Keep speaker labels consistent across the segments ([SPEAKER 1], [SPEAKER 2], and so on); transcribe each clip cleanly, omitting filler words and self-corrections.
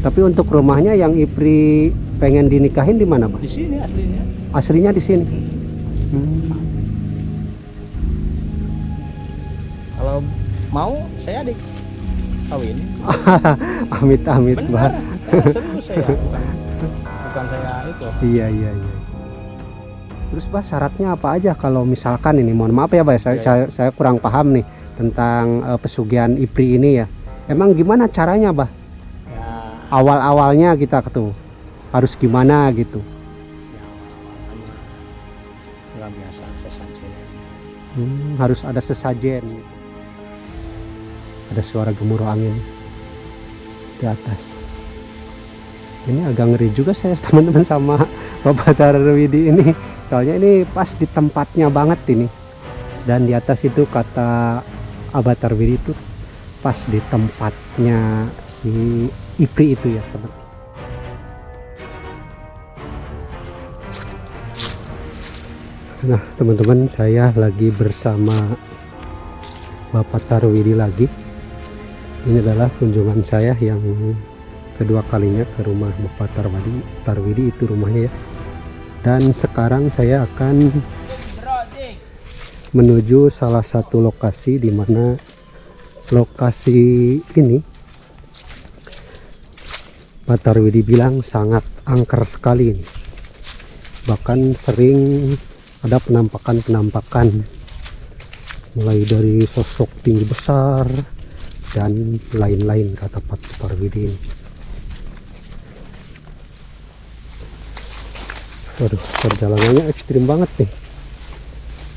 [SPEAKER 1] Tapi untuk rumahnya yang Ipri pengen dinikahin di mana, Bah?
[SPEAKER 2] Di sini aslinya.
[SPEAKER 1] Aslinya di sini.
[SPEAKER 2] Kalau mau saya adik kawin.
[SPEAKER 1] Amit-amit, Bah.
[SPEAKER 2] Benar, serius saya. Bukan saya itu.
[SPEAKER 1] Iya. Terus, Bah, syaratnya apa aja kalau misalkan ini, mohon maaf ya, Bah, saya kurang paham nih tentang pesugihan Ipri ini ya. Emang gimana caranya, Bah?
[SPEAKER 2] Ya,
[SPEAKER 1] Awal-awalnya kita tuh harus gimana gitu.
[SPEAKER 2] ya awalnya nggak biasa sesajen.
[SPEAKER 1] Harus ada sesajen. Ada suara gemuruh angin di atas. Ini agak ngeri juga saya teman-teman sama Bapak Tarwidi ini. Soalnya ini pas di tempatnya banget ini. Dan di atas itu kata Abah Tarwidi itu pas di tempatnya si Ipri itu ya, teman. Nah, teman-teman, saya lagi bersama Bapak Tarwidi lagi. Ini adalah kunjungan saya yang kedua kalinya ke rumah Bapak Tarwidi itu rumahnya ya. Dan sekarang saya akan menuju salah satu lokasi di mana lokasi ini Pak Tarwidi bilang sangat angker sekali ini. Bahkan sering ada penampakan mulai dari sosok tinggi besar dan lain-lain kata Pak Tarwidi ini. Waduh, perjalanannya ekstrim banget nih.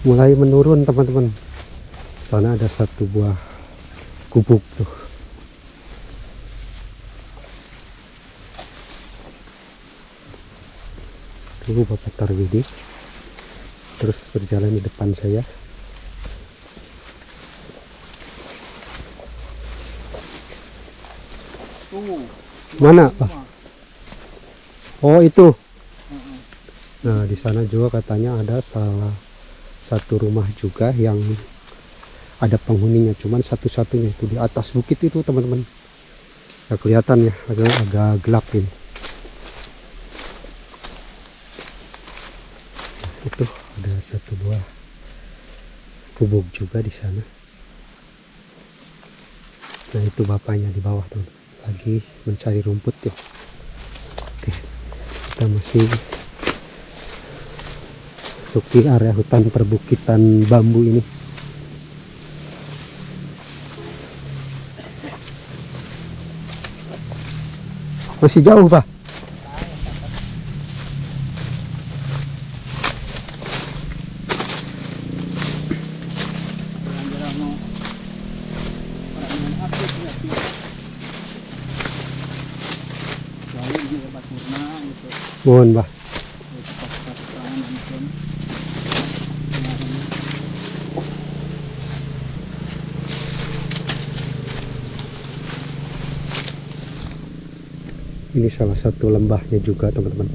[SPEAKER 1] Mulai menurun, teman-teman. Sana ada satu buah gubuk tuh. Tuh Bapak Tarwidi. Terus berjalan di depan saya. Mana, Pak? Oh, itu. Nah, di sana juga katanya ada salah satu rumah juga yang ada penghuninya, cuman satu-satunya itu di atas bukit itu, teman-teman. Nggak kelihatan ya, agak gelap ini. Nah, itu ada satu buah gubuk juga di sana. Nah, itu bapaknya di bawah tuh, lagi mencari rumput ya. Oke, kita masih masuki area hutan perbukitan bambu ini. Masih jauh, Pak. Mohon, Pak. Ini salah satu lembahnya juga, teman-teman.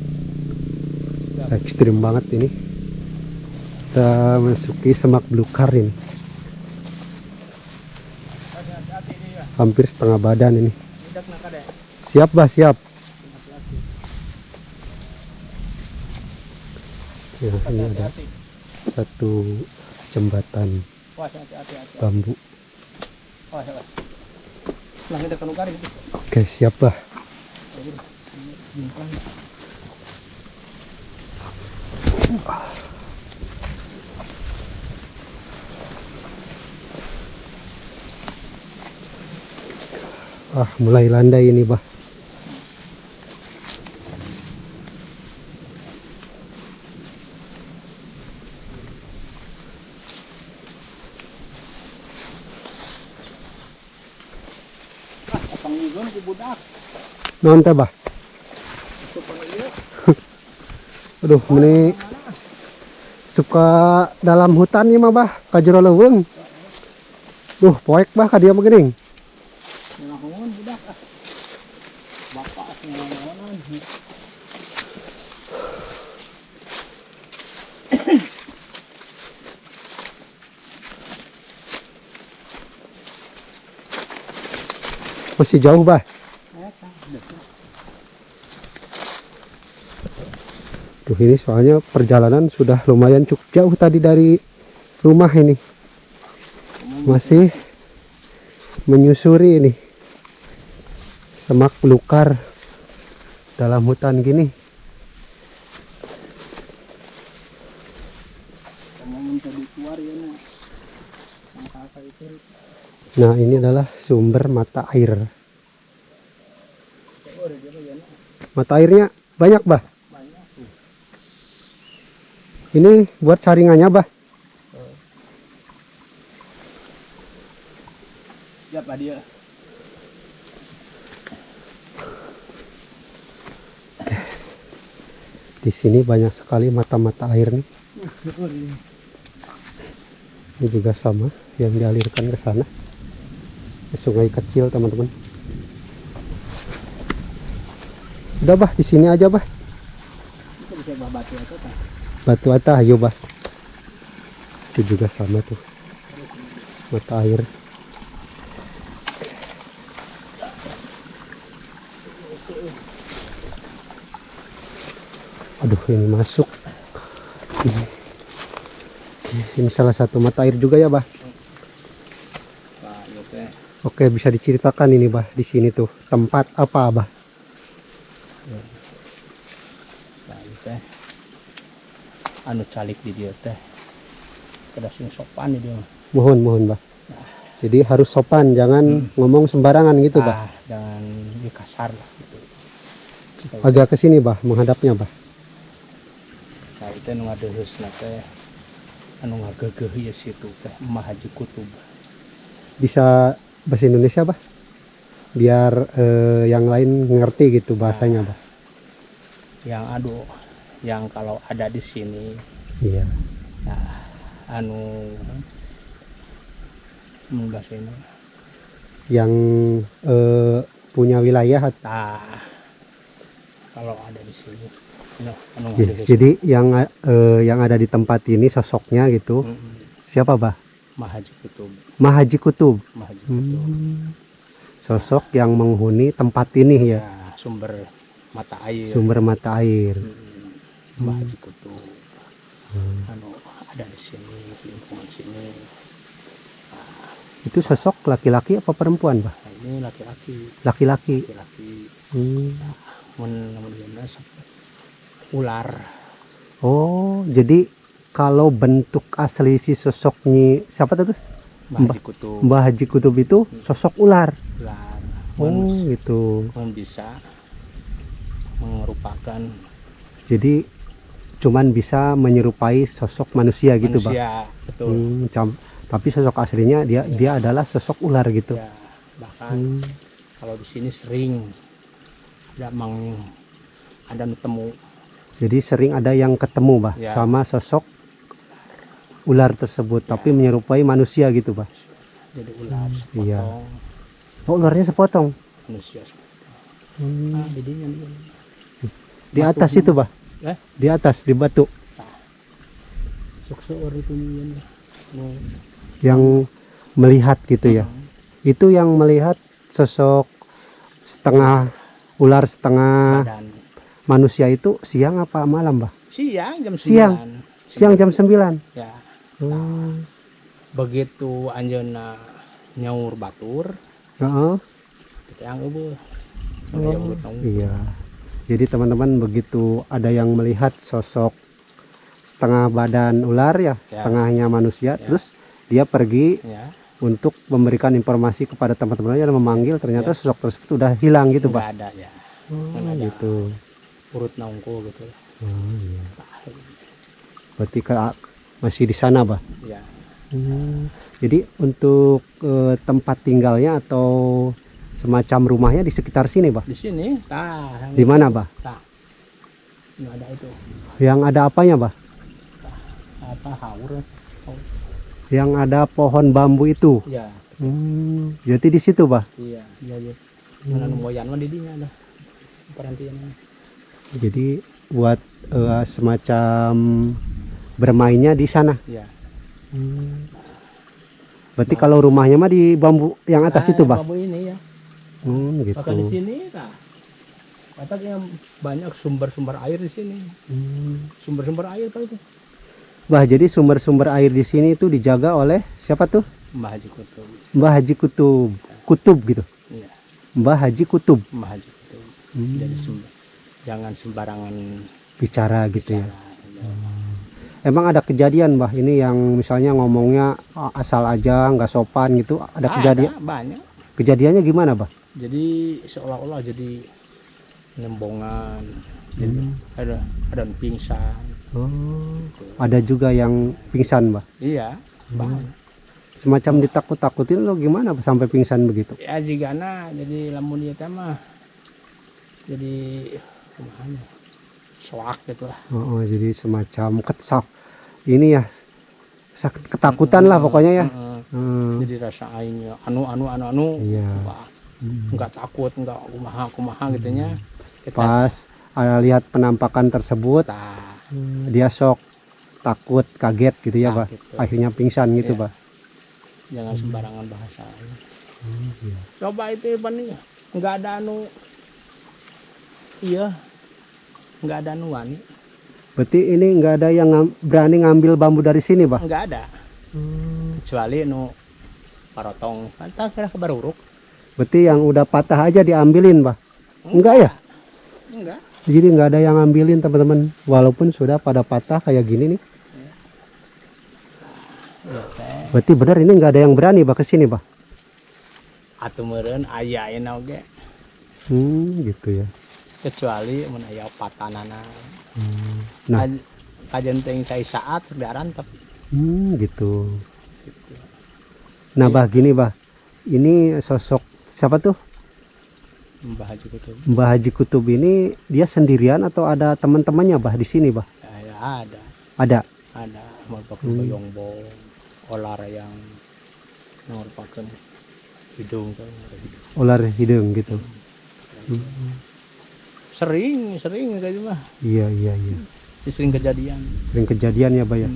[SPEAKER 1] Ekstrim banget ini. Kita masuki semak belukar ini. Hampir setengah badan ini. Siap, Bah, siap. Ya, ini ada satu jembatan bambu. Oke, siap, Bah. Mulai landai ini, Bah. Nonton, Bah. Aduh, ini suka dalam hutan ya mah, Bah, kajero leuweung. Duh, poek, Bah, ka dieu mah geuning. Masih jauh, Bah. Tuh ini soalnya perjalanan sudah lumayan cukup jauh tadi dari rumah ini. Masih menyusuri ini semak belukar dalam hutan gini. Nah ini adalah sumber mata air. Mata airnya banyak bah. Ini buat saringannya bah.
[SPEAKER 2] Siapa dia?
[SPEAKER 1] Di sini banyak sekali mata-mata air nih. Ini juga sama yang dialirkan ke sana. Ke sungai kecil teman-teman. Udah bah, di sini aja bah.
[SPEAKER 2] Bisa batu atau apa?
[SPEAKER 1] Batu atah, ayo bah. Itu juga sama tuh. Mata air. Aduh ini masuk. Ini salah satu mata air juga ya bah. Oke, bisa diceritakan ini bah, di sini tuh tempat apa bah?
[SPEAKER 2] Anu calik di dia teh. Kada sing sopan dia.
[SPEAKER 1] Mohon bah. Jadi harus sopan, jangan ngomong sembarangan gitu bah.
[SPEAKER 2] Jangan kasar lah gitu.
[SPEAKER 1] Agak ke sini bah, menghadapnya bah.
[SPEAKER 2] Nah itu nu ngadeheusna teh anu ngagegeuh ieu situ teh Mah Haji Kutub.
[SPEAKER 1] Bisa bahasa Indonesia bah, biar yang lain ngerti gitu bahasanya bah.
[SPEAKER 2] Yang yang kalau ada di sini,
[SPEAKER 1] iya.
[SPEAKER 2] Nah, anu bahasa ini
[SPEAKER 1] yang punya wilayah.
[SPEAKER 2] Nah, kalau ada di sini, anu
[SPEAKER 1] jadi yang ada di tempat ini sosoknya gitu. Siapa bah?
[SPEAKER 2] Mah Haji Kutub.
[SPEAKER 1] Mah Haji Kutub.
[SPEAKER 2] Mah Haji Kutub.
[SPEAKER 1] Sosok yang menghuni tempat ini ya.
[SPEAKER 2] Sumber mata air.
[SPEAKER 1] Sumber mata air.
[SPEAKER 2] Mah Haji Kutub. Anu ada di sini, di lingkungan sini.
[SPEAKER 1] Itu sosok laki-laki apa perempuan bah?
[SPEAKER 2] Nah, ini laki-laki.
[SPEAKER 1] Laki-laki.
[SPEAKER 2] Namun ular.
[SPEAKER 1] Oh, jadi kalau bentuk asli si sosoknya siapa tuh?
[SPEAKER 2] Mbah Haji Kutub.
[SPEAKER 1] Mbah Haji Kutub itu sosok ular.
[SPEAKER 2] Ular.
[SPEAKER 1] Oh, gitu.
[SPEAKER 2] Bisa merupakan.
[SPEAKER 1] Jadi cuman bisa menyerupai sosok manusia gitu, Bang.
[SPEAKER 2] Manusia, betul.
[SPEAKER 1] Tapi sosok aslinya dia adalah sosok ular gitu.
[SPEAKER 2] Ya, bahkan kalau di sini sering ada ketemu. Jadi
[SPEAKER 1] sering ada yang ketemu, Bah, sama sosok ular tersebut, tapi menyerupai manusia gitu, Bah.
[SPEAKER 2] Jadi ular sepotong.
[SPEAKER 1] Iya. Oh, ularnya sepotong.
[SPEAKER 2] Manusia sepotong. Jadinya
[SPEAKER 1] di atas itu, Bah. Di atas, di batu.
[SPEAKER 2] Seorang itu
[SPEAKER 1] yang melihat gitu ya. Itu yang melihat sosok setengah ular setengah manusia itu siang apa malam, Bah?
[SPEAKER 2] Siang jam 9.
[SPEAKER 1] Siang jam 9. Ya.
[SPEAKER 2] Begitu anjeunna nyaur batur. Yang
[SPEAKER 1] iya. Jadi teman-teman begitu ada yang melihat sosok setengah badan ular ya, setengahnya manusia, terus dia pergi untuk memberikan informasi kepada teman-temannya dan memanggil, ternyata sosok tersebut udah hilang gitu, Pak.
[SPEAKER 2] Ada ya.
[SPEAKER 1] Gitu.
[SPEAKER 2] Urut naungku gitu.
[SPEAKER 1] Iya. Berarti masih di sana, Bah?
[SPEAKER 2] Ya.
[SPEAKER 1] Jadi untuk tempat tinggalnya atau semacam rumahnya di sekitar sini, Bah?
[SPEAKER 2] Di sini.
[SPEAKER 1] Di mana, Bah?
[SPEAKER 2] Nggak ada itu.
[SPEAKER 1] Yang ada apanya, Bah?
[SPEAKER 2] Haur.
[SPEAKER 1] Yang ada pohon bambu itu.
[SPEAKER 2] Ya.
[SPEAKER 1] Jadi di situ, Bah?
[SPEAKER 2] Iya. Mana moyan mah didinya ada. Perhentian.
[SPEAKER 1] Jadi buat semacam bermainnya di sana.
[SPEAKER 2] Iya.
[SPEAKER 1] Berarti kalau rumahnya mah di bambu yang atas itu, Bah?
[SPEAKER 2] Bambu ini ya.
[SPEAKER 1] Gitu.
[SPEAKER 2] Maka di sini Katanya banyak sumber-sumber air di sini. Sumber-sumber air Pak itu.
[SPEAKER 1] Bah, jadi sumber-sumber air di sini itu dijaga oleh siapa tuh?
[SPEAKER 2] Mbah Haji Kutub.
[SPEAKER 1] Mbah Haji Kutub. Kutub gitu.
[SPEAKER 2] Iya,
[SPEAKER 1] Mbah Haji Kutub.
[SPEAKER 2] Mbah Haji Kutub. Jadi jangan sembarangan
[SPEAKER 1] Bicara gitu ya.
[SPEAKER 2] bicara.
[SPEAKER 1] Emang ada kejadian bah ini yang misalnya ngomongnya asal aja nggak sopan gitu, ada kejadian?
[SPEAKER 2] Banyak.
[SPEAKER 1] Kejadiannya gimana bah?
[SPEAKER 2] Jadi seolah-olah jadi nembongan. Jadi ada yang pingsan.
[SPEAKER 1] Oh, ada juga yang pingsan bah.
[SPEAKER 2] Iya, banyak.
[SPEAKER 1] Semacam ditakut-takutin lo gimana bah, sampai pingsan begitu?
[SPEAKER 2] Ya jigana jadi lamun ieu teh mah jadi kumaha soak gitu lah.
[SPEAKER 1] Oh, jadi semacam ketsak ini ya, ketakutan lah pokoknya ya.
[SPEAKER 2] Jadi rasa aingnya anu
[SPEAKER 1] Iya.
[SPEAKER 2] wah, enggak takut, enggak kumaha gitunya.
[SPEAKER 1] Pas lihat penampakan tersebut, dia sok takut, kaget gitu ya bah.
[SPEAKER 2] Gitu.
[SPEAKER 1] Akhirnya pingsan gitu
[SPEAKER 2] Iya.
[SPEAKER 1] bah.
[SPEAKER 2] Jangan sembarangan bahasa.
[SPEAKER 1] Iya.
[SPEAKER 2] Coba itu paling enggak ada anu. Iya. Enggak ada anu wani.
[SPEAKER 1] Berarti ini nggak ada yang berani ngambil bambu dari sini bah?
[SPEAKER 2] Enggak ada. Kecuali anu parotong. Kan kira kebaruruk.
[SPEAKER 1] Berarti yang udah patah aja diambilin bah? Enggak ya?
[SPEAKER 2] Enggak.
[SPEAKER 1] Jadi nggak ada yang ngambilin teman-teman, walaupun sudah pada patah kayak gini nih.
[SPEAKER 2] Ya, teh.
[SPEAKER 1] Berarti benar ini nggak ada yang berani bah ke sini bah?
[SPEAKER 2] Atuh meureun aya ayeuna oge.
[SPEAKER 1] Gitu ya.
[SPEAKER 2] Kecuali mun aya patanana.
[SPEAKER 1] Nah,
[SPEAKER 2] Kajen teh cai saat sudah rantep.
[SPEAKER 1] gitu.
[SPEAKER 2] Gitu.
[SPEAKER 1] Nah bah gini bah, ini sosok siapa tuh?
[SPEAKER 2] Mbah Haji Kutub.
[SPEAKER 1] Mbah Haji Kutub ini dia sendirian atau ada teman-temannya bah di sini bah?
[SPEAKER 2] Ya, ada. Ada merupakan boyong-boyong, olar yang merupakan hidung kan.
[SPEAKER 1] Ular hidung gitu.
[SPEAKER 2] Sering kayak gitu mah.
[SPEAKER 1] Iya.
[SPEAKER 2] Sering kejadian.
[SPEAKER 1] Sering kejadian ya bah ya.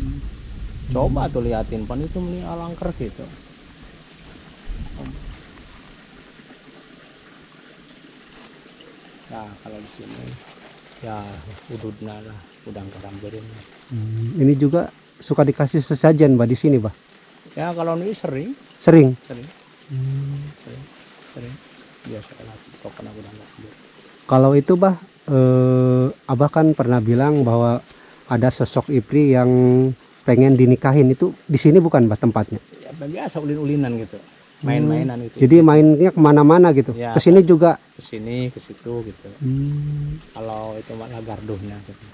[SPEAKER 2] Coba tuh liatin pan itu meni alangker gitu. Nah, kalau di sini ya ududna lah, udang karamberin.
[SPEAKER 1] Ini juga suka dikasih sesajen bah di sini bah?
[SPEAKER 2] Ya kalau ini sering.
[SPEAKER 1] Sering.
[SPEAKER 2] Biasa lah pokoknya udang karamberin.
[SPEAKER 1] Kalau itu bah, abah kan pernah bilang bahwa ada sosok Ipri yang pengen dinikahin, itu di sini bukan bah tempatnya?
[SPEAKER 2] Ya biasa ulin-ulinan gitu, main-mainan gitu.
[SPEAKER 1] Jadi mainnya kemana-mana gitu.
[SPEAKER 2] Ya,
[SPEAKER 1] Kesini juga.
[SPEAKER 2] Kesini ke situ gitu. Kalau itu malah garduhnya gitu.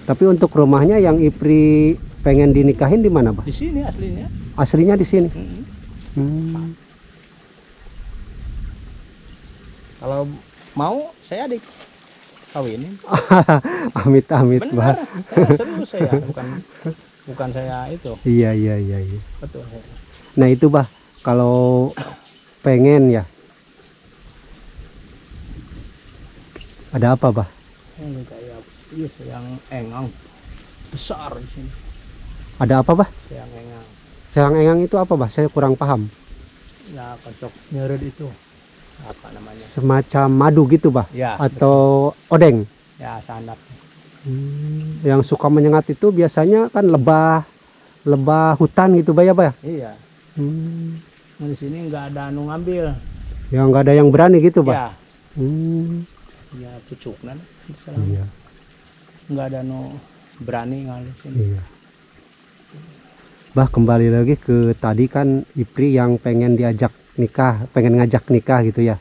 [SPEAKER 1] Tapi untuk rumahnya yang Ipri pengen dinikahin di mana bah?
[SPEAKER 2] Di sini aslinya.
[SPEAKER 1] Aslinya di sini.
[SPEAKER 2] Kalau mau saya dikawinin.
[SPEAKER 1] Amit-amit bah.
[SPEAKER 2] Benar, serius saya, bukan saya itu.
[SPEAKER 1] Iya.
[SPEAKER 2] Betul.
[SPEAKER 1] Nah itu bah, kalau pengen ya, ada apa bah?
[SPEAKER 2] Ini kayak yang engang besar di sini.
[SPEAKER 1] Ada apa bah?
[SPEAKER 2] Yang engang.
[SPEAKER 1] Sayang engang itu apa bah? Saya kurang paham.
[SPEAKER 2] Nah, kocok nyeret itu apa namanya?
[SPEAKER 1] Semacam madu gitu bah?
[SPEAKER 2] Ya.
[SPEAKER 1] Atau odeng?
[SPEAKER 2] Ya, sandap.
[SPEAKER 1] Yang suka menyengat itu biasanya kan lebah hutan gitu bah ya bah?
[SPEAKER 2] Iya. Di sini nggak ada anu ngambil.
[SPEAKER 1] Ya nggak ada yang berani gitu bah?
[SPEAKER 2] Ya. Ya pucukna.
[SPEAKER 1] Iya.
[SPEAKER 2] Nggak ada anu berani ngalih sini.
[SPEAKER 1] Iya. Bah kembali lagi ke tadi kan Ipri yang pengen diajak nikah, pengen ngajak nikah gitu ya.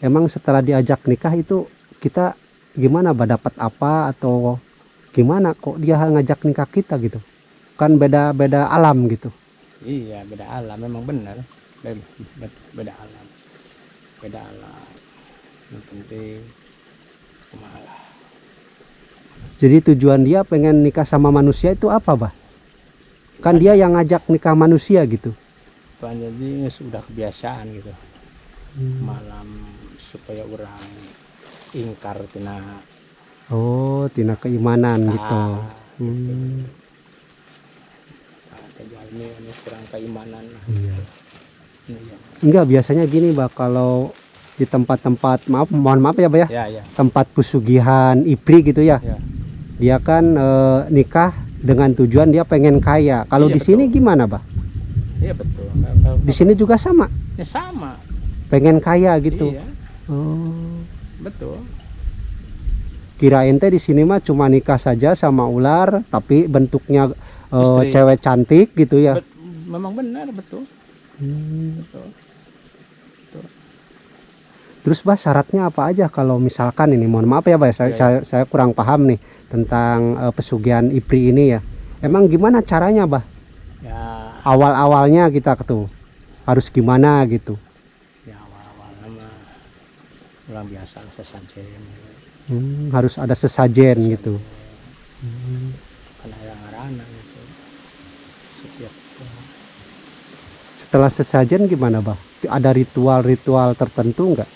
[SPEAKER 1] Emang setelah diajak nikah itu kita gimana bah, dapat apa atau gimana kok dia ngajak nikah kita gitu? Kan beda alam gitu.
[SPEAKER 2] Iya, beda alam memang benar. Beda alam. Yang penting kumaha.
[SPEAKER 1] Jadi tujuan dia pengen nikah sama manusia itu apa bah? Kan dia yang ngajak nikah manusia gitu.
[SPEAKER 2] Jadi sudah kebiasaan gitu. Malam supaya orang ingkar tina.
[SPEAKER 1] Oh, tina keimanan gitu.
[SPEAKER 2] Ini kurang keimanan.
[SPEAKER 1] Iya.
[SPEAKER 2] Iya.
[SPEAKER 1] Enggak, biasanya gini bah, kalau di tempat-tempat, mohon maaf ya Bah ya,
[SPEAKER 2] Ya, ya.
[SPEAKER 1] tempat pesugihan IPRI gitu ya.
[SPEAKER 2] Ya.
[SPEAKER 1] Dia kan nikah dengan tujuan dia pengen kaya. Kalau
[SPEAKER 2] Iya,
[SPEAKER 1] di sini
[SPEAKER 2] betul.
[SPEAKER 1] gimana Bah?
[SPEAKER 2] Iya betul.
[SPEAKER 1] Di sini juga sama,
[SPEAKER 2] Ya sama.
[SPEAKER 1] pengen kaya gitu.
[SPEAKER 2] Iya,
[SPEAKER 1] Oh.
[SPEAKER 2] betul.
[SPEAKER 1] Kirain teh di sini mah cuma nikah saja sama ular, tapi bentuknya
[SPEAKER 2] Istri.
[SPEAKER 1] cewek cantik gitu ya.
[SPEAKER 2] Memang benar, betul.
[SPEAKER 1] Hmm.
[SPEAKER 2] Betul.
[SPEAKER 1] Terus Bah syaratnya apa aja kalau misalkan ini, mohon maaf ya Bah,
[SPEAKER 2] Ya,
[SPEAKER 1] saya kurang paham nih tentang pesugihan IPRI ini ya. Emang gimana caranya Bah?
[SPEAKER 2] Ya,
[SPEAKER 1] Awal-awalnya kita tuh harus gimana gitu?
[SPEAKER 2] ya awal-awalnya mah orang biasa sesajen.
[SPEAKER 1] Harus ada sesajen gitu.
[SPEAKER 2] Karena yang ngarana gitu. Setiap
[SPEAKER 1] Setelah sesajen gimana Bah? Ada ritual-ritual tertentu nggak?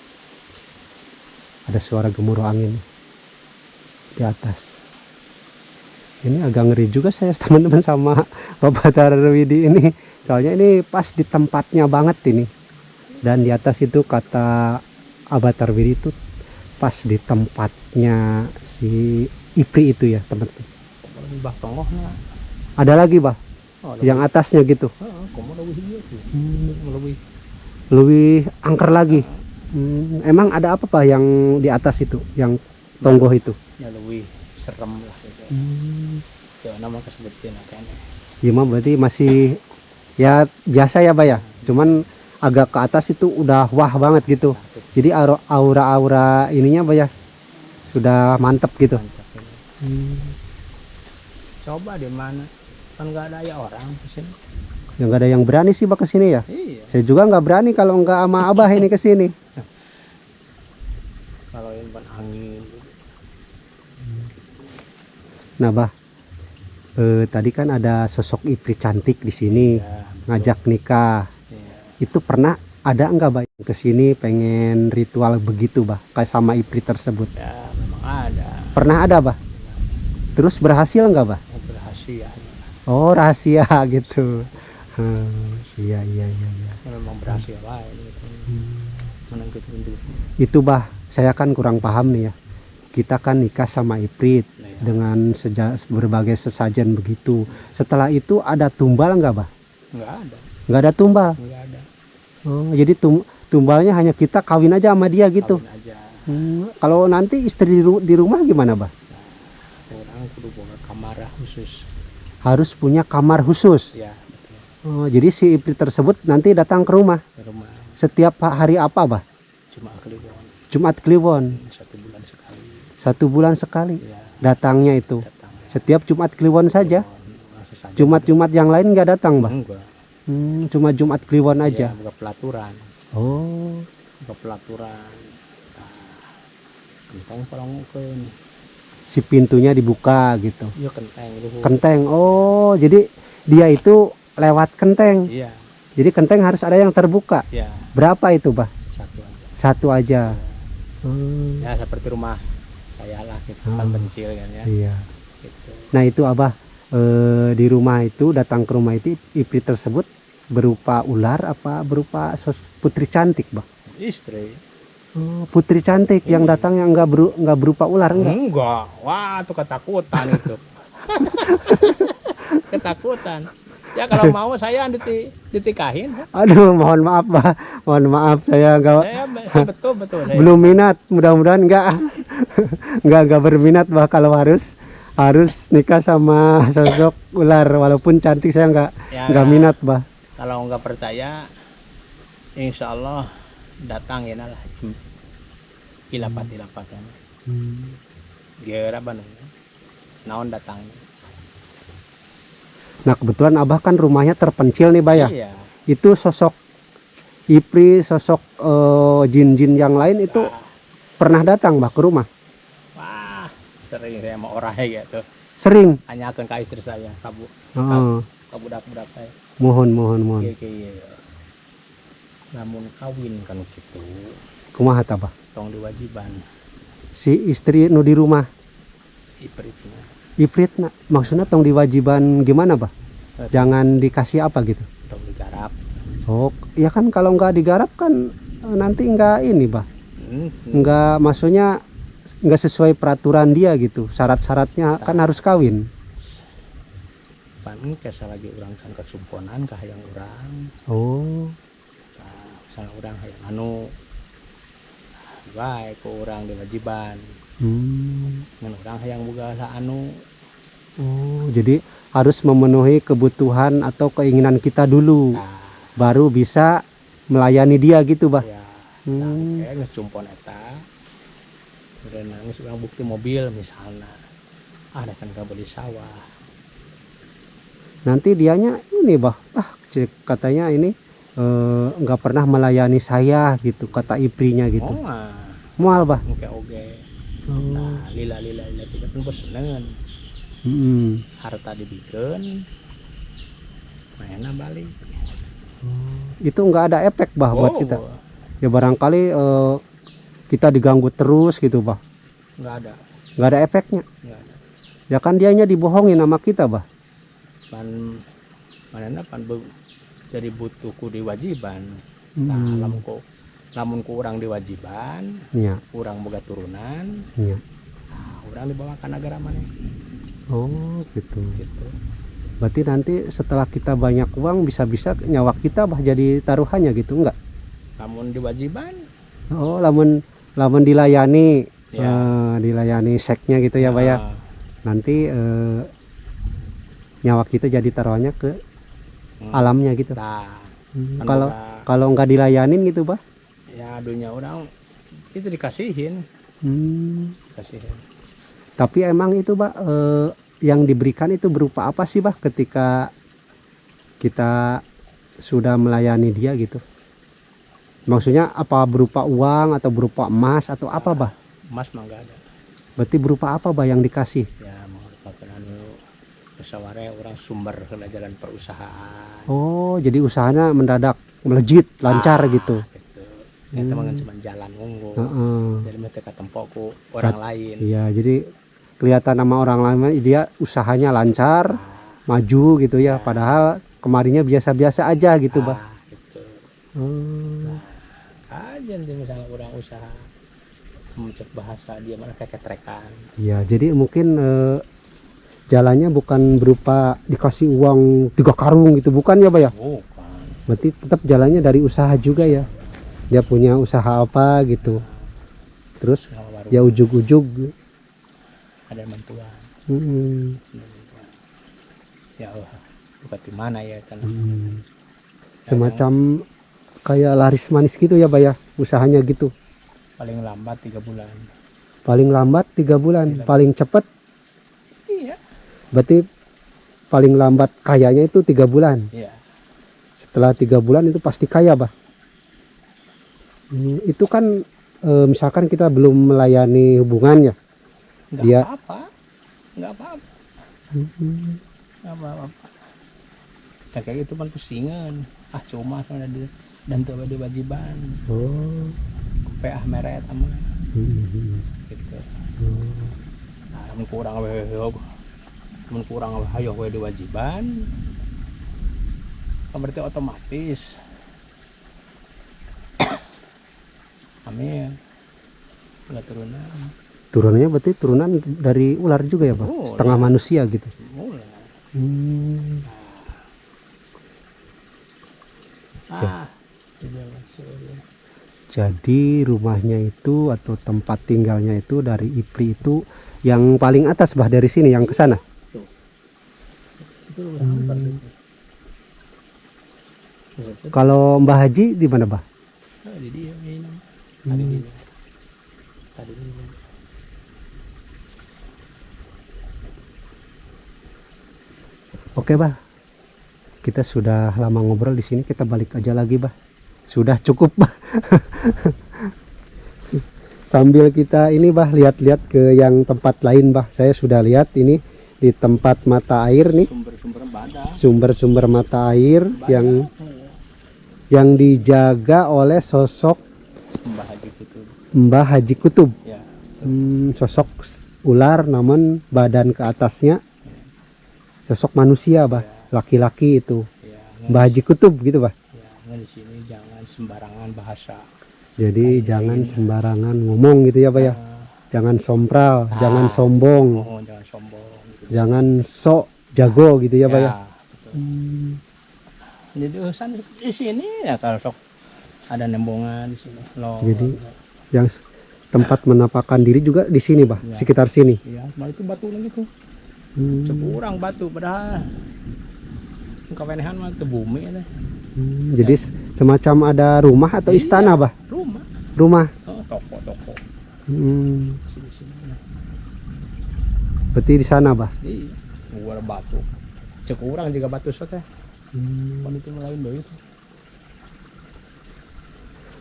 [SPEAKER 1] Ada suara gemuruh angin di atas. Ini agak ngeri juga saya teman-teman sama Bapak Tarwidi ini. Soalnya ini pas di tempatnya banget ini. Dan di atas itu kata Abah Tarwidi itu pas di tempatnya si IPRI itu ya teman-teman.
[SPEAKER 2] di bah tengahnya.
[SPEAKER 1] Ada lagi Bah,
[SPEAKER 2] Oh,
[SPEAKER 1] yang atasnya gitu.
[SPEAKER 2] kamu lebih iya tuh. Lebih.
[SPEAKER 1] Lebih angker lagi. Emang ada apa Pak yang di atas itu, yang tonggoh itu?
[SPEAKER 2] Ya lebih serem lah gitu. Ya nama kesebutin kayaknya.
[SPEAKER 1] Ya mah berarti masih ya biasa ya Pak ya. Cuman agak ke atas itu udah wah banget gitu.
[SPEAKER 2] Nah, tuh,
[SPEAKER 1] Jadi aura-aura ininya Pak ya sudah mantep gitu.
[SPEAKER 2] mantap ini. Coba di mana? Kan nggak ada ya orang di sini.
[SPEAKER 1] Ya nggak ada yang berani sih Pak ke sini ya.
[SPEAKER 2] Iya.
[SPEAKER 1] Saya juga nggak berani kalau nggak sama Abah ini ke sini.
[SPEAKER 2] Kalau yang angin.
[SPEAKER 1] Nah Bah, tadi kan ada sosok IPRI cantik di sini
[SPEAKER 2] Ya,
[SPEAKER 1] ngajak nikah.
[SPEAKER 2] iya.
[SPEAKER 1] Itu pernah ada enggak Bah ke sini pengen ritual begitu Bah kayak sama IPRI tersebut?
[SPEAKER 2] Ya memang ada.
[SPEAKER 1] Pernah ada Bah? Terus berhasil enggak Bah?
[SPEAKER 2] Yang berhasil.
[SPEAKER 1] Oh rahasia gitu. Iya iya iya iya.
[SPEAKER 2] Memang berhasil lah ini. Menenggut bentuk.
[SPEAKER 1] Itu Bah, saya kan kurang paham nih ya. Kita kan nikah sama IPRI
[SPEAKER 2] Nah, ya.
[SPEAKER 1] dengan berbagai sesajen begitu. Setelah itu ada tumbal enggak Bah?
[SPEAKER 2] Nggak ada.
[SPEAKER 1] Enggak ada tumbal.
[SPEAKER 2] Nggak ada.
[SPEAKER 1] Oh, jadi tumbalnya hanya kita kawin aja sama dia gitu.
[SPEAKER 2] Kawin aja.
[SPEAKER 1] Kalau nanti istri di rumah gimana Bah?
[SPEAKER 2] Orang kudu boga kamar khusus.
[SPEAKER 1] Harus punya kamar khusus.
[SPEAKER 2] Ya, betul.
[SPEAKER 1] Oh, jadi si IPRI tersebut nanti datang ke rumah
[SPEAKER 2] Ke rumah
[SPEAKER 1] setiap hari apa Bah?
[SPEAKER 2] cuma Kliwon.
[SPEAKER 1] Jumat Kliwon,
[SPEAKER 2] 1 bulan sekali.
[SPEAKER 1] 1 bulan sekali
[SPEAKER 2] Ya,
[SPEAKER 1] datangnya itu.
[SPEAKER 2] datang.
[SPEAKER 1] Setiap Jumat Kliwon saja.
[SPEAKER 2] Langsung saja.
[SPEAKER 1] Jumat-Jumat yang lain nggak datang Bah?
[SPEAKER 2] Enggak.
[SPEAKER 1] Cuma Jumat Kliwon
[SPEAKER 2] Ya,
[SPEAKER 1] aja.
[SPEAKER 2] buka pelaturan.
[SPEAKER 1] Oh,
[SPEAKER 2] Buka pelaturan. Kenteng kalau ke
[SPEAKER 1] si pintunya dibuka gitu.
[SPEAKER 2] iya kenteng luhur.
[SPEAKER 1] Kenteng. Oh, jadi dia itu lewat kenteng.
[SPEAKER 2] Iya,
[SPEAKER 1] Jadi kenteng harus ada yang terbuka.
[SPEAKER 2] ya,
[SPEAKER 1] Berapa itu Bah?
[SPEAKER 2] satu aja.
[SPEAKER 1] Satu aja.
[SPEAKER 2] Ya seperti rumah saya lah gitu kan pensil kan ya.
[SPEAKER 1] Iya.
[SPEAKER 2] Gitu.
[SPEAKER 1] Nah itu Abah di rumah itu, datang ke rumah itu IPRI tersebut berupa ular apa berupa putri cantik Bah?
[SPEAKER 2] Istri.
[SPEAKER 1] Oh, putri cantik yang datang yang nggak berupa ular enggak?
[SPEAKER 2] Enggak. Wah, itu ketakutan itu. Ketakutan. Ya kalau mau saya ditikahin.
[SPEAKER 1] Aduh, mohon maaf Bah, mohon maaf saya
[SPEAKER 2] Saya betul saya.
[SPEAKER 1] belum minat, mudah-mudahan nggak berminat Bah kalau harus nikah sama sosok ular walaupun cantik saya
[SPEAKER 2] Ya,
[SPEAKER 1] nggak minat Bah.
[SPEAKER 2] kalau nggak percaya, insya Allah datang ya lah. Ilapat kan. Gera Bandung. Naon datang.
[SPEAKER 1] Nah kebetulan Abah kan rumahnya terpencil nih Bah ya.
[SPEAKER 2] Iya.
[SPEAKER 1] Itu sosok IPRI, sosok jin-jin yang lain itu
[SPEAKER 2] Wah,
[SPEAKER 1] pernah datang Bah ke rumah?
[SPEAKER 2] wah, sering saya sama orangnya gitu.
[SPEAKER 1] Sering.
[SPEAKER 2] Hanya akan ke istri saya,
[SPEAKER 1] Oh,
[SPEAKER 2] budak-budak saya.
[SPEAKER 1] mohon.
[SPEAKER 2] Iya. Namun kawin kan gitu.
[SPEAKER 1] Kumaha tah Bah?
[SPEAKER 2] Tong diwajiban.
[SPEAKER 1] Si istri nu di rumah
[SPEAKER 2] Ipritnya.
[SPEAKER 1] IPRIT maksudnya tong diwajiban gimana Bah? Jangan dikasih apa gitu.
[SPEAKER 2] Tong digarap.
[SPEAKER 1] Oh, ya kan kalau nggak digarap kan nanti enggak ini bah,
[SPEAKER 2] Hmm,
[SPEAKER 1] enggak, maksudnya enggak sesuai peraturan dia gitu, syarat-syaratnya kan harus kawin.
[SPEAKER 2] pan kesa lagi orang can kesumponan kah yang orang.
[SPEAKER 1] Oh,
[SPEAKER 2] Nah, misalnya orang hayang anu baik ke orang diwajiban ngan orang hayang boga anu.
[SPEAKER 1] oh, jadi harus memenuhi kebutuhan atau keinginan kita dulu,
[SPEAKER 2] Nah,
[SPEAKER 1] baru bisa melayani dia gitu bah.
[SPEAKER 2] ya
[SPEAKER 1] Hmm.
[SPEAKER 2] kayak ngesumpon eta udah nangis orang bukti mobil misalnya ada can beli sawah.
[SPEAKER 1] Nanti dianya ini bah, katanya ini nggak pernah melayani saya gitu, kata iprinya gitu.
[SPEAKER 2] Oh mah
[SPEAKER 1] Mual bah.
[SPEAKER 2] oke oke. Nah lila tidak pun boseneun harta dibikin mainnya balik.
[SPEAKER 1] Itu nggak ada efek bah buat
[SPEAKER 2] Oh,
[SPEAKER 1] kita. Ya barangkali kita diganggu terus gitu bah,
[SPEAKER 2] nggak ada
[SPEAKER 1] nggak ada efeknya.
[SPEAKER 2] nggak ada
[SPEAKER 1] Ya kan dianya dibohongin sama kita bah.
[SPEAKER 2] pan mana pan jadi butuhku diwajiban. Nah lamun ku orang diwajiban
[SPEAKER 1] Ya,
[SPEAKER 2] kurang boga turunan.
[SPEAKER 1] ya.
[SPEAKER 2] Nah, orang dibawa ke negara mana
[SPEAKER 1] Oh gitu.
[SPEAKER 2] gitu.
[SPEAKER 1] Berarti nanti setelah kita banyak uang bisa-bisa nyawa kita bah jadi taruhannya gitu enggak?
[SPEAKER 2] Lamun diwajiban
[SPEAKER 1] Oh, lamun dilayani,
[SPEAKER 2] ya.
[SPEAKER 1] dilayani seknya gitu ya, Pak ya. Nanti nyawa kita jadi taruhannya ke alamnya gitu.
[SPEAKER 2] Nah,
[SPEAKER 1] Kalau kalau nggak dilayanin gitu, Pak?
[SPEAKER 2] ya dunia orang itu dikasihin. Dikasihin.
[SPEAKER 1] Tapi emang itu, Pak, yang diberikan itu berupa apa sih, Pak, ketika kita sudah melayani dia gitu? Maksudnya apa, berupa uang atau berupa emas atau apa, Bah?
[SPEAKER 2] Emas mah nggak ada.
[SPEAKER 1] Berarti berupa apa, Bah, yang dikasih?
[SPEAKER 2] Ya merupakan anu usahaware orang sumber ke jalan perusahaan.
[SPEAKER 1] Oh, jadi usahanya mendadak melejit, lancar gitu.
[SPEAKER 2] Gitu. Itu mah cuma jalan ngunggu. Jadi mereka ketempoku orang lain.
[SPEAKER 1] Iya, jadi kelihatan nama orang lain dia usahanya lancar, maju gitu ya. Padahal kemarinnya biasa-biasa aja gitu, Bah.
[SPEAKER 2] Gitu. Aja nanti misalnya orang usaha mencek bahasa dia mana kayak ketrekan.
[SPEAKER 1] Iya, jadi mungkin jalannya bukan berupa dikasih uang 3 karung gitu, bukan ya, Pak ya?
[SPEAKER 2] Bukan.
[SPEAKER 1] Berarti tetap jalannya dari usaha juga ya. Dia punya usaha apa gitu. Terus ya ujug-ujug
[SPEAKER 2] ada bantuan. Ya Allah, bukan di mana ya kan.
[SPEAKER 1] Semacam kayak laris manis gitu ya, Pak ya, usahanya gitu.
[SPEAKER 2] Paling lambat 3 bulan.
[SPEAKER 1] Paling lambat 3 bulan, paling cepat
[SPEAKER 2] Iya.
[SPEAKER 1] berarti paling lambat kayanya itu 3 bulan.
[SPEAKER 2] Iya.
[SPEAKER 1] Setelah 3 bulan itu pasti kaya, Bah. Itu kan misalkan kita belum melayani hubungannya.
[SPEAKER 2] Nggak
[SPEAKER 1] Dia
[SPEAKER 2] apa-apa. Nggak apa-apa. Nggak apa-apa. Ya, kayak gitu kan pusingan. Cuma soalnya dia dan tuh ada wajiban.
[SPEAKER 1] Oh.
[SPEAKER 2] PA meret sama. Gitu. Nah, mun kurang hayo we diwajiban. Berarti otomatis. Amin. Enggak turunan.
[SPEAKER 1] Turunannya berarti turunan dari ular juga ya, Pak? Setengah manusia gitu.
[SPEAKER 2] Ular.
[SPEAKER 1] Jadi rumahnya itu atau tempat tinggalnya itu dari Ipri itu yang paling atas, Bah, dari sini yang ke sana. Kalau Mbah Haji di mana, Bah?
[SPEAKER 2] Di dia ini. Tadi ini.
[SPEAKER 1] Oke, Bah. Kita sudah lama ngobrol di sini, kita balik aja lagi, Bah. Sudah cukup, Bah. Sambil kita ini, Bah, lihat-lihat ke yang tempat lain, Bah. Saya sudah lihat ini di tempat mata air nih. Sumber-sumber mata air yang dijaga oleh sosok Mbah Haji Kutub.
[SPEAKER 2] Ya.
[SPEAKER 1] Sosok ular namun badan ke atasnya sosok manusia, Bah. Laki-laki itu.
[SPEAKER 2] Ya,
[SPEAKER 1] Mbah Haji Kutub gitu, Bah.
[SPEAKER 2] ya, di sini jangan sembarangan bahasa.
[SPEAKER 1] Jadi jangan sembarangan ngomong gitu ya, Pak ya.
[SPEAKER 2] Ah,
[SPEAKER 1] Jangan sompral,
[SPEAKER 2] Ah.
[SPEAKER 1] jangan sombong,
[SPEAKER 2] oh, jangan sombong gitu.
[SPEAKER 1] jangan sok jago gitu ya, Pak ya.
[SPEAKER 2] betul. Jadi urusan di sini ya kalau sok ada nembongan di sini. Loh.
[SPEAKER 1] Jadi yang tempat menampakkan diri juga di sini, Pak,
[SPEAKER 2] Ya.
[SPEAKER 1] sekitar sini.
[SPEAKER 2] Iya, malah itu batu gitu.
[SPEAKER 1] Hmm.
[SPEAKER 2] Kurang batu padahal kawenehan mah ke bumi ya.
[SPEAKER 1] Jadi semacam ada rumah atau
[SPEAKER 2] Iya.
[SPEAKER 1] istana, Bah?
[SPEAKER 2] Rumah.
[SPEAKER 1] Rumah.
[SPEAKER 2] Oh, toko-toko. Sini-sini.
[SPEAKER 1] Berarti di sana, Bah.
[SPEAKER 2] Iya. Gua batu. Cek kurang juga batu sote. Kalau itu lain doi itu.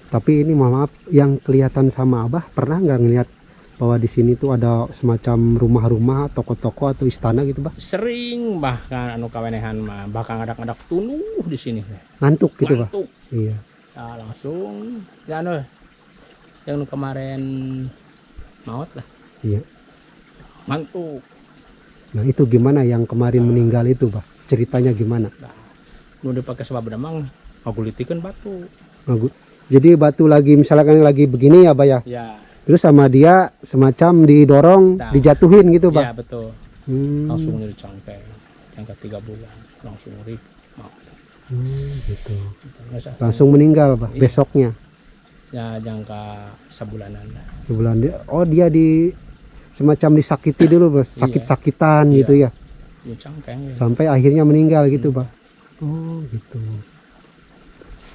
[SPEAKER 1] Tapi ini maaf, yang kelihatan sama Abah pernah nggak ngelihat bahwa di sini tuh ada semacam rumah-rumah, toko-toko atau istana gitu, Bah?
[SPEAKER 2] Sering bahkan anu kawenehan mah bahkan ngadak-ngadak tunuh di sini.
[SPEAKER 1] Ngantuk gitu, Bah?
[SPEAKER 2] Ngantuk.
[SPEAKER 1] Iya.
[SPEAKER 2] Nah, langsung ya anu yang kemarin maut lah.
[SPEAKER 1] Iya.
[SPEAKER 2] Ngantuk.
[SPEAKER 1] Nah, itu gimana yang kemarin meninggal itu, Bah? Ceritanya gimana?
[SPEAKER 2] Nah, nu dipakai sebab demang ngagulitikeun batu.
[SPEAKER 1] Jadi batu lagi misalkan lagi begini ya, Bah ya.
[SPEAKER 2] Ya.
[SPEAKER 1] Terus sama dia semacam didorong,
[SPEAKER 2] Nah.
[SPEAKER 1] dijatuhin gitu,
[SPEAKER 2] Iya,
[SPEAKER 1] Bah.
[SPEAKER 2] betul.
[SPEAKER 1] Hmm.
[SPEAKER 2] Langsung dari cangkeng. Yang ke 3 bulan langsung rik.
[SPEAKER 1] Gitu.
[SPEAKER 2] Nggak
[SPEAKER 1] Langsung meninggal, Bah,
[SPEAKER 2] Iya.
[SPEAKER 1] besoknya.
[SPEAKER 2] ya jangka sebulanan lah.
[SPEAKER 1] Sebulan dia. Oh, dia di semacam disakiti dulu, Bah. Sakit-sakitan
[SPEAKER 2] Iya.
[SPEAKER 1] gitu ya.
[SPEAKER 2] Ya cangkeng ya.
[SPEAKER 1] Sampai akhirnya meninggal gitu, Bah. Oh, gitu.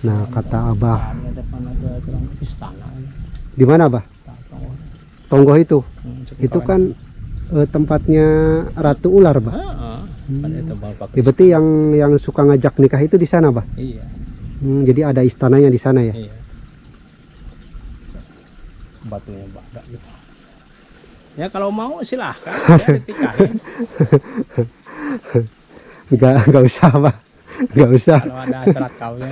[SPEAKER 1] Nah, kata Abah,
[SPEAKER 2] Ada depan ada kurang istana.
[SPEAKER 1] di mana, Bah? Tonggo itu. Itu kan tempatnya Ratu Ular, Bah.
[SPEAKER 2] Kan itu bang pakai.
[SPEAKER 1] Ya, berarti yang suka ngajak nikah itu di sana, Bah.
[SPEAKER 2] Iya.
[SPEAKER 1] Jadi ada istananya di sana ya.
[SPEAKER 2] Iya. Batunya badak gitu. Ya kalau mau silahkan ya ditikahin.
[SPEAKER 1] Enggak usah, Bah. Enggak usah.
[SPEAKER 2] Kalau ada syarat kawin,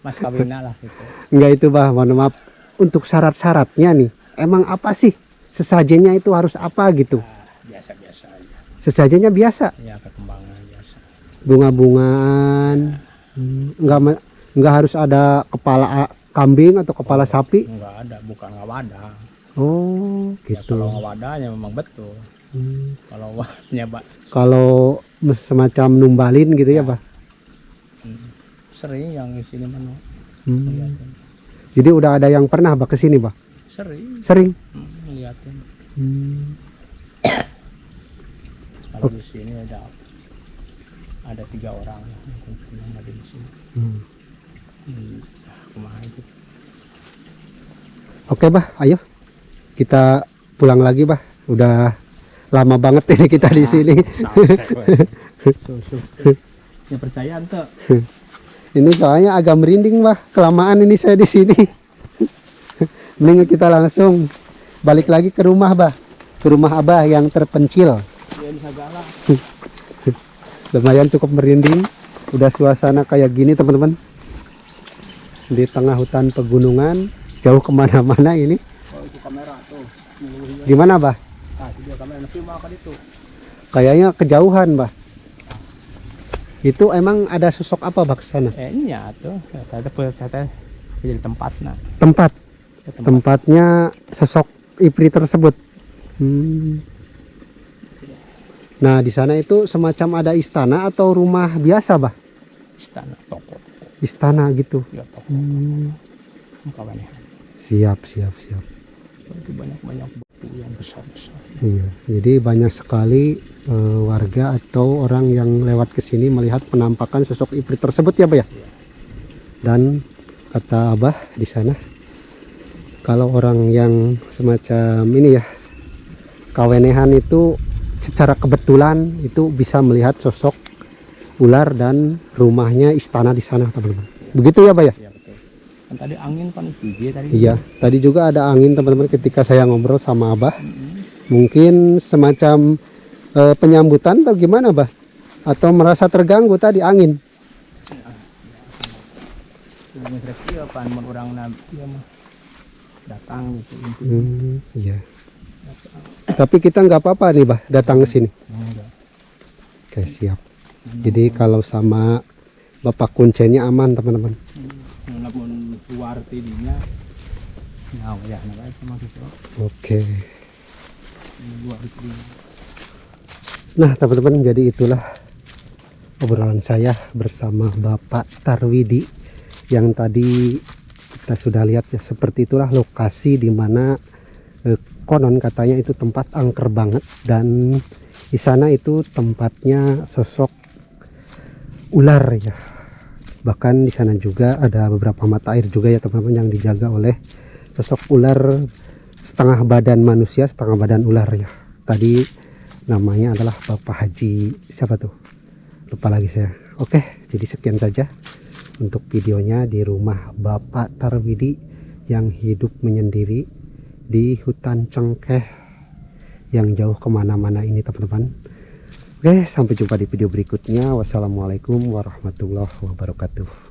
[SPEAKER 2] mas kawinnya lah gitu.
[SPEAKER 1] Enggak itu, Bah. Mohon maaf. Untuk syarat-syaratnya nih, emang apa sih? Sesajennya itu harus apa gitu?
[SPEAKER 2] Biasa-biasa aja.
[SPEAKER 1] Sesajennya biasa.
[SPEAKER 2] Ya perkembangan biasa.
[SPEAKER 1] Bunga-bungaan. Enggak harus ada kepala kambing atau kepala sapi.
[SPEAKER 2] Enggak ada, bukan ngawadah.
[SPEAKER 1] Oh,
[SPEAKER 2] Ya,
[SPEAKER 1] gitu.
[SPEAKER 2] kalau ngawadahnya memang betul. Kalau wadahnya
[SPEAKER 1] Kalau semacam numbalin gitu ya, Bah.
[SPEAKER 2] sering yang di sini mana. Ngeliatin.
[SPEAKER 1] Jadi udah ada yang pernah, Bah, ke sini, Bah?
[SPEAKER 2] Sering
[SPEAKER 1] Sering.
[SPEAKER 2] ngeliatin. Kalau di sini ada 3 orang yang ada di sini. Kumaha itu.
[SPEAKER 1] Oke, Bah, ayo kita pulang lagi, Bah. Udah lama banget ini kita di sini.
[SPEAKER 2] Ya percaya tuh.
[SPEAKER 1] Ini soalnya agak merinding, Bah. Kelamaan ini saya di sini. Mending kita langsung balik lagi ke rumah, Bah. Ke rumah Abah yang terpencil.
[SPEAKER 2] Ya segala.
[SPEAKER 1] Lumayan cukup merinding. Udah suasana kayak gini, teman-teman. Di tengah hutan pegunungan, jauh kemana-mana ini.
[SPEAKER 2] Oh, itu kamera tuh.
[SPEAKER 1] Gimana, Bah?
[SPEAKER 2] Ah, itu dia kamera. Film akan itu.
[SPEAKER 1] Kayaknya kejauhan, Bah. Itu emang ada sosok apa, Bah, ke sana?
[SPEAKER 2] Ini ya tuh. Kata jadi tempatnya.
[SPEAKER 1] Tempat. Tempatnya sosok Ipri tersebut. Nah, di sana itu semacam ada istana atau rumah biasa, Bah?
[SPEAKER 2] Istana toko.
[SPEAKER 1] Istana gitu.
[SPEAKER 2] Ya toko. Kawannya.
[SPEAKER 1] Siap.
[SPEAKER 2] Itu banyak batu yang besar-besar.
[SPEAKER 1] Iya, jadi banyak sekali warga atau orang yang lewat ke sini melihat penampakan sosok Iprit tersebut ya, Pak ya.
[SPEAKER 2] Iya.
[SPEAKER 1] Dan kata Abah di sana, kalau orang yang semacam ini ya, kawenehan itu secara kebetulan itu bisa melihat sosok ular dan rumahnya istana di sana, teman-teman. Begitu ya, Pak ya?
[SPEAKER 2] Iya betul. Kan tadi angin kan hijau tadi.
[SPEAKER 1] Iya, tadi juga ada angin, teman-teman, ketika saya ngobrol sama Abah. Mungkin semacam penyambutan atau gimana, Bah? Atau merasa terganggu tadi angin?
[SPEAKER 2] Ini rezeki apaan mun urang dia mah datang gitu intinya.
[SPEAKER 1] Iya. Tapi kita nggak apa-apa nih, Bah, datang ke sini.
[SPEAKER 2] Enggak.
[SPEAKER 1] Oke, siap. Jadi kalau sama Bapak Kuncennya aman, teman-teman.
[SPEAKER 2] Namun luar tidinya Nah, ya, nah cuma gitu.
[SPEAKER 1] Oke.
[SPEAKER 2] Buat bikin.
[SPEAKER 1] Nah teman-teman, jadi itulah obrolan saya bersama Bapak Tarwidi yang tadi kita sudah lihat ya. Seperti itulah lokasi dimana konon katanya itu tempat angker banget, dan di sana itu tempatnya sosok ular ya. Bahkan di sana juga ada beberapa mata air juga ya teman-teman, yang dijaga oleh sosok ular setengah badan manusia, setengah badan ular ya. Tadi namanya adalah Bapak Haji siapa tuh? Lupa lagi saya. Oke, jadi sekian saja untuk videonya di rumah Bapak Tarwidi yang hidup menyendiri di hutan cengkeh yang jauh kemana-mana ini teman-teman. Oke, sampai jumpa di video berikutnya. Wassalamualaikum warahmatullahi wabarakatuh.